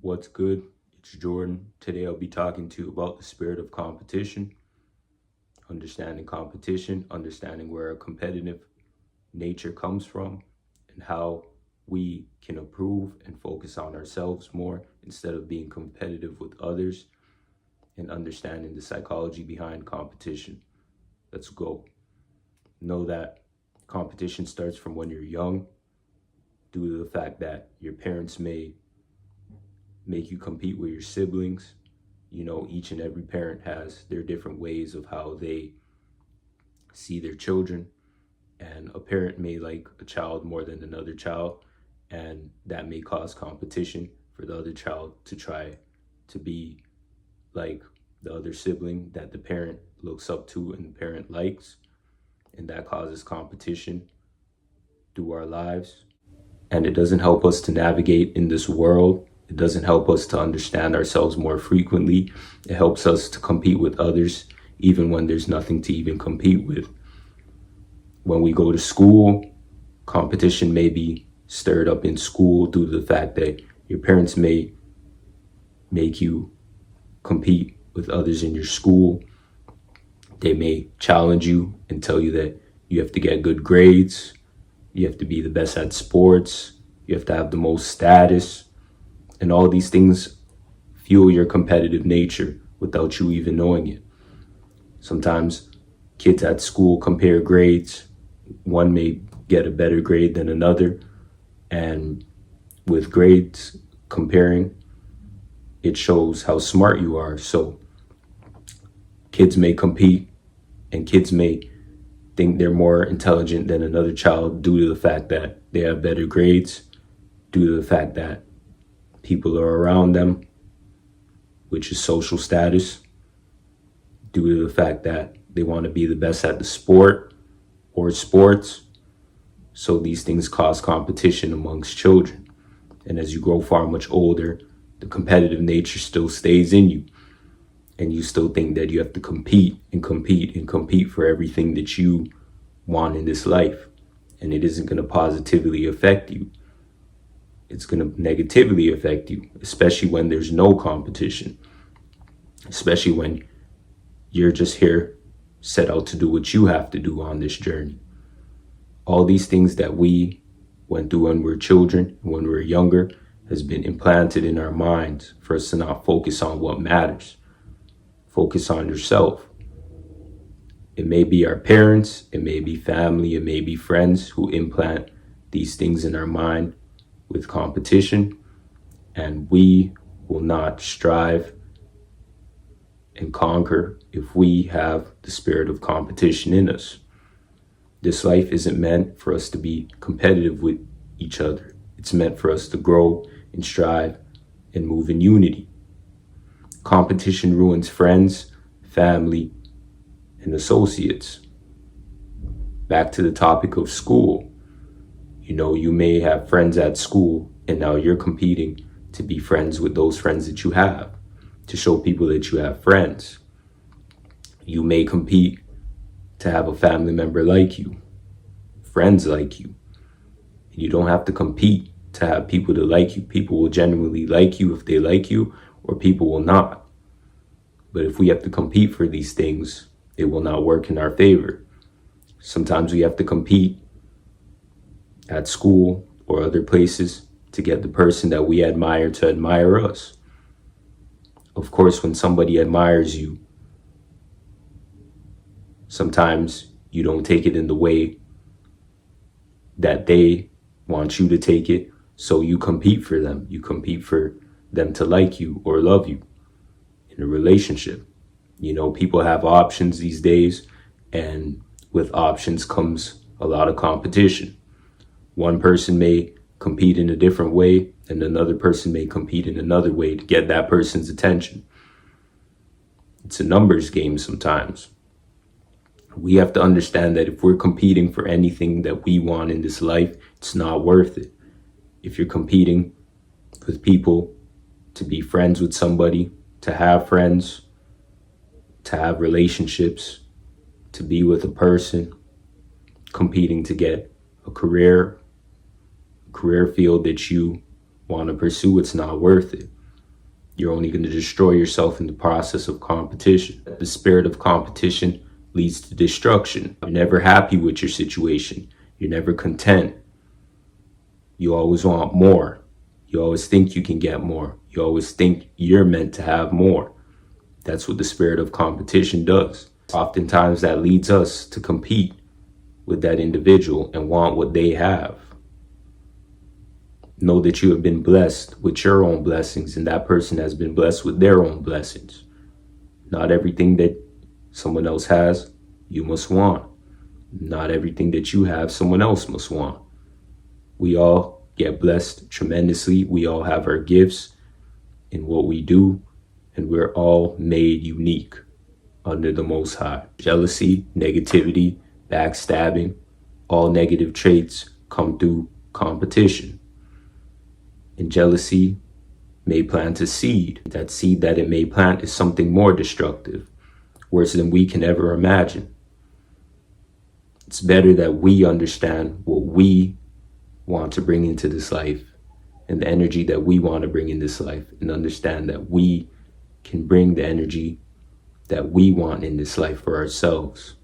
What's good? It's Jordan. Today I'll be talking to you about the spirit of competition, understanding where our competitive nature comes from, and how we can improve and focus on ourselves more instead of being competitive with others, and understanding the psychology behind competition. Let's go. Know that competition starts from when you're young, due to the fact that your parents may make you compete with your siblings. Each and every parent has their different ways of how they see their children, and a parent may like a child more than another child, and that may cause competition for the other child to try to be like the other sibling that the parent looks up to and the parent likes, and that causes competition through our lives. And it doesn't help us to navigate in this world. It doesn't help us to understand ourselves more frequently. It helps us to compete with others, even when there's nothing to even compete with. When we go to school, competition may be stirred up in school due to the fact that your parents may make you compete with others in your school. They may challenge you and tell you that you have to get good grades, you have to be the best at sports, you have to have the most status, and all these things fuel your competitive nature without you even knowing it. Sometimes kids at school compare grades. One may get a better grade than another, and with grades comparing, it shows how smart you are. So kids may compete, and kids may think they're more intelligent than another child due to the fact that they have better grades, due to the fact that people are around them, which is social status, due to the fact that they want to be the best at the sport or sports. So these things cause competition amongst children. And as you grow far much older, the competitive nature still stays in you. And you still think that you have to compete and compete and compete for everything that you want in this life. And it isn't going to positively affect you. It's going to negatively affect you, especially when there's no competition, especially when you're just here set out to do what you have to do on this journey. All these things that we went through when we were children, when we were younger, has been implanted in our minds for us to not focus on what matters. Focus on yourself. It may be our parents, it may be family, it may be friends who implant these things in our mind with competition, and we will not strive and conquer if we have the spirit of competition in us. This life isn't meant for us to be competitive with each other. It's meant for us to grow and strive and move in unity. Competition ruins friends, family, and associates. Back to the topic of school. You may have friends at school, and now you're competing to be friends with those friends that you have, to show people that you have friends. You may compete to have a family member like you, friends like you. You don't have to compete to have people to like you. People will genuinely like you if they like you, or people will not. But if we have to compete for these things, it will not work in our favor. Sometimes we have to compete at school or other places to get the person that we admire to admire us. Of course, when somebody admires you, sometimes you don't take it in the way that they want you to take it, so you compete for them. You compete for them to like you or love you in a relationship. People have options these days, and with options comes a lot of competition. One person may compete in a different way, and another person may compete in another way to get that person's attention. It's a numbers game sometimes. We have to understand that if we're competing for anything that we want in this life, it's not worth it. If you're competing with people to be friends with somebody, to have friends, to have relationships, to be with a person, competing to get a career field that you want to pursue, it's not worth it. You're only going to destroy yourself in the process of competition. The spirit of competition leads to destruction. You're never happy with your situation. You're never content. You always want more. You always think you can get more. You always think you're meant to have more. That's what the spirit of competition does. Oftentimes that leads us to compete with that individual and want what they have. Know that you have been blessed with your own blessings, and that person has been blessed with their own blessings. Not everything that someone else has, you must want. Not everything that you have, someone else must want. We all get blessed tremendously. We all have our gifts in what we do, and we're all made unique under the Most High. Jealousy, negativity, backstabbing, all negative traits come through competition. And jealousy may plant a seed. That seed that it may plant is something more destructive, worse than we can ever imagine. It's better that we understand what we want to bring into this life and the energy that we want to bring in this life, and understand that we can bring the energy that we want in this life for ourselves.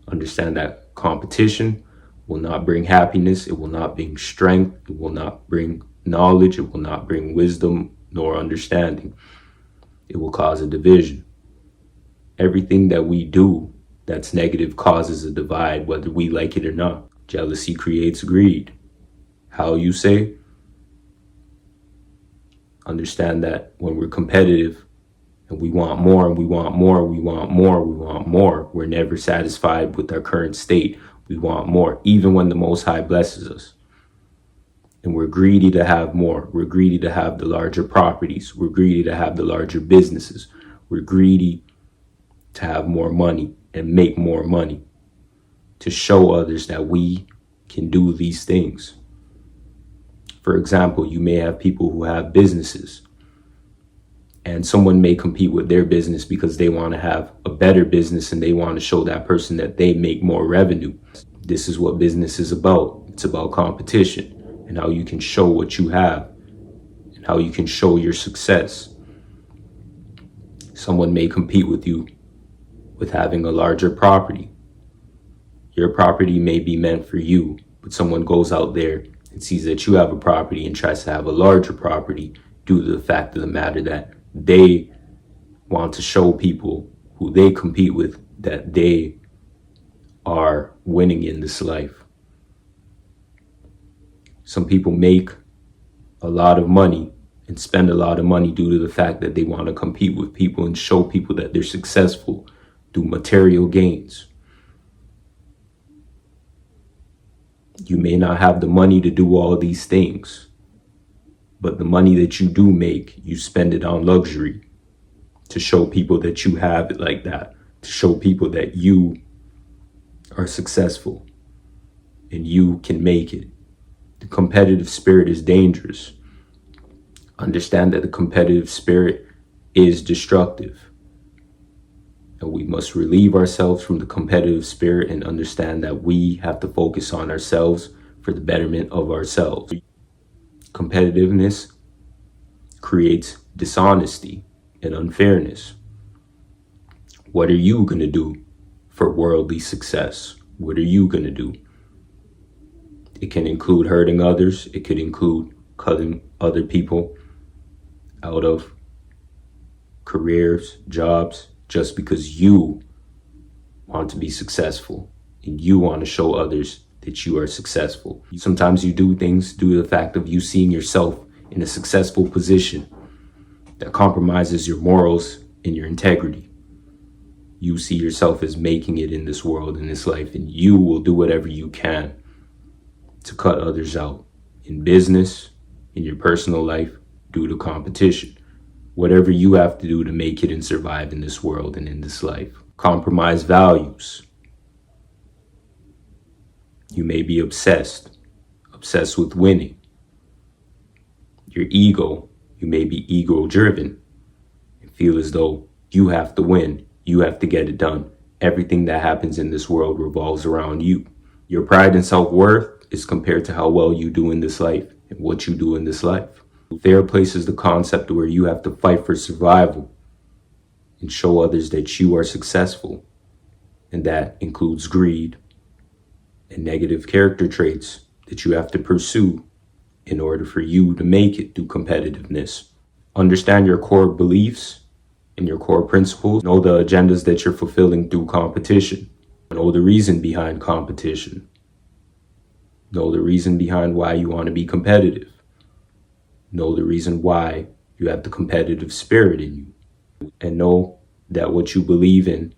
Understand that competition will not bring happiness. It will not bring strength. It will not bring knowledge. It will not bring wisdom nor understanding. It will cause a division. Everything that we do that's negative causes a divide, whether we like it or not. Jealousy creates greed. How you say? Understand that when we're competitive and we want more and we want more, we want more, we want more, we're never satisfied with our current state. We want more, even when the Most High blesses us. And we're greedy to have more. We're greedy to have the larger properties. We're greedy to have the larger businesses. We're greedy to have more money and make more money, to show others that we can do these things. For example, you may have people who have businesses, and someone may compete with their business because they want to have a better business and they want to show that person that they make more revenue. This is what business is about. It's about competition and how you can show what you have and how you can show your success. Someone may compete with you with having a larger property. Your property may be meant for you, but someone goes out there and sees that you have a property and tries to have a larger property due to the fact of the matter that they want to show people who they compete with that they are winning in this life. Some people make a lot of money and spend a lot of money due to the fact that they want to compete with people and show people that they're successful through material gains. You may not have the money to do all these things, but the money that you do make, you spend it on luxury to show people that you have it like that, to show people that you are successful and you can make it. The competitive spirit is dangerous. Understand that the competitive spirit is destructive. And we must relieve ourselves from the competitive spirit and understand that we have to focus on ourselves for the betterment of ourselves. Competitiveness creates dishonesty and unfairness. What are you going to do for worldly success? What are you going to do? It can include hurting others. It could include cutting other people out of careers, jobs, just because you want to be successful and you want to show others that you are successful. Sometimes you do things due to the fact of you seeing yourself in a successful position that compromises your morals and your integrity. You see yourself as making it in this world, in this life, and you will do whatever you can to cut others out in business, in your personal life, due to competition. Whatever you have to do to make it and survive in this world and in this life. Compromise values. You may be obsessed with winning. Your ego, you may be ego-driven and feel as though you have to win, you have to get it done. Everything that happens in this world revolves around you. Your pride and self-worth is compared to how well you do in this life and what you do in this life. Fair places the concept where you have to fight for survival and show others that you are successful. And that includes greed and negative character traits that you have to pursue in order for you to make it through competitiveness. Understand your core beliefs and your core principles. Know the agendas that you're fulfilling through competition. Know the reason behind competition. Know the reason behind why you want to be competitive. Know the reason why you have the competitive spirit in you. And know that what you believe in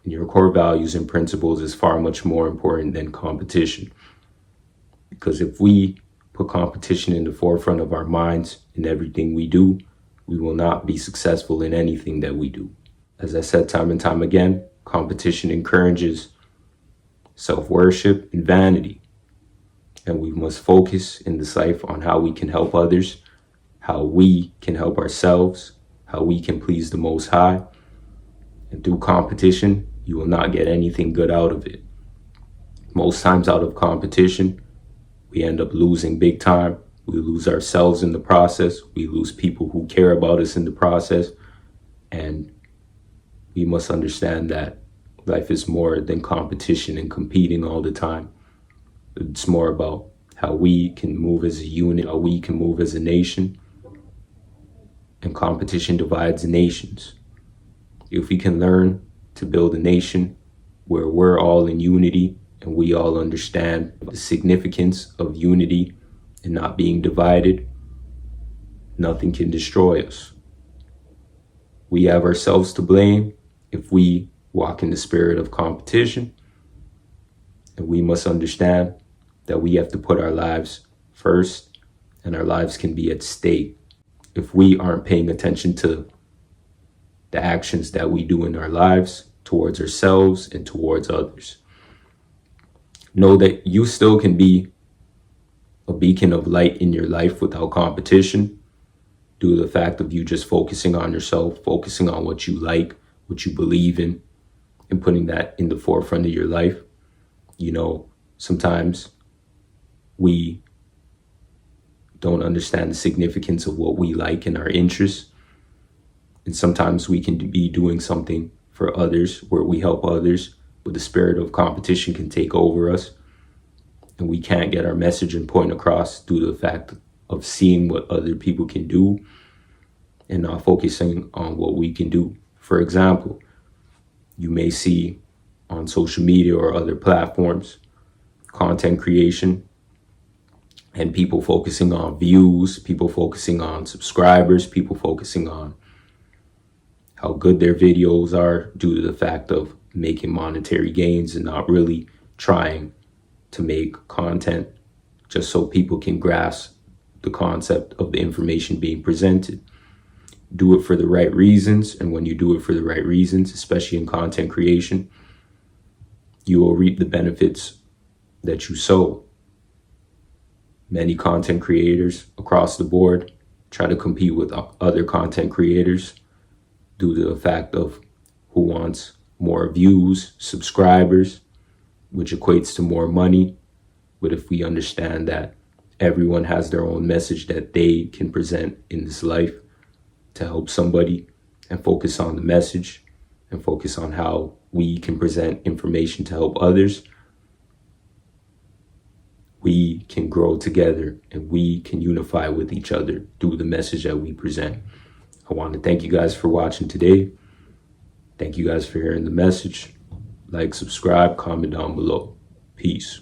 and your core values and principles is far much more important than competition. Because if we put competition in the forefront of our minds in everything we do, we will not be successful in anything that we do. As I said time and time again, competition encourages self-worship and vanity. And we must focus in this life on how we can help others, how we can help ourselves, how we can please the Most High. And through competition, you will not get anything good out of it. Most times out of competition, we end up losing big time. We lose ourselves in the process. We lose people who care about us in the process. And we must understand that life is more than competition and competing all the time. It's more about how we can move as a unit, how we can move as a nation. And competition divides nations. If we can learn to build a nation where we're all in unity and we all understand the significance of unity and not being divided, nothing can destroy us. We have ourselves to blame if we walk in the spirit of competition, and we must understand that we have to put our lives first, and our lives can be at stake if we aren't paying attention to the actions that we do in our lives towards ourselves and towards others. Know that you still can be a beacon of light in your life without competition, due to the fact of you just focusing on yourself, focusing on what you like, what you believe in, and putting that in the forefront of your life. You know, sometimes we don't understand the significance of what we like and our interests. And sometimes we can be doing something for others where we help others, but the spirit of competition can take over us. And we can't get our message and point across due to the fact of seeing what other people can do and not focusing on what we can do. For example, you may see on social media or other platforms, content creation, and people focusing on views, people focusing on subscribers, people focusing on how good their videos are due to the fact of making monetary gains and not really trying to make content just so people can grasp the concept of the information being presented. Do it for the right reasons, and when you do it for the right reasons, especially in content creation, you will reap the benefits that you sow. Many content creators across the board try to compete with other content creators due to the fact of who wants more views, subscribers, which equates to more money. But if we understand that everyone has their own message that they can present in this life to help somebody, and focus on the message and focus on how we can present information to help others, we can grow together and we can unify with each other through the message that we present. I want to thank you guys for watching today. Thank you guys for hearing the message. Like, subscribe, comment down below. Peace.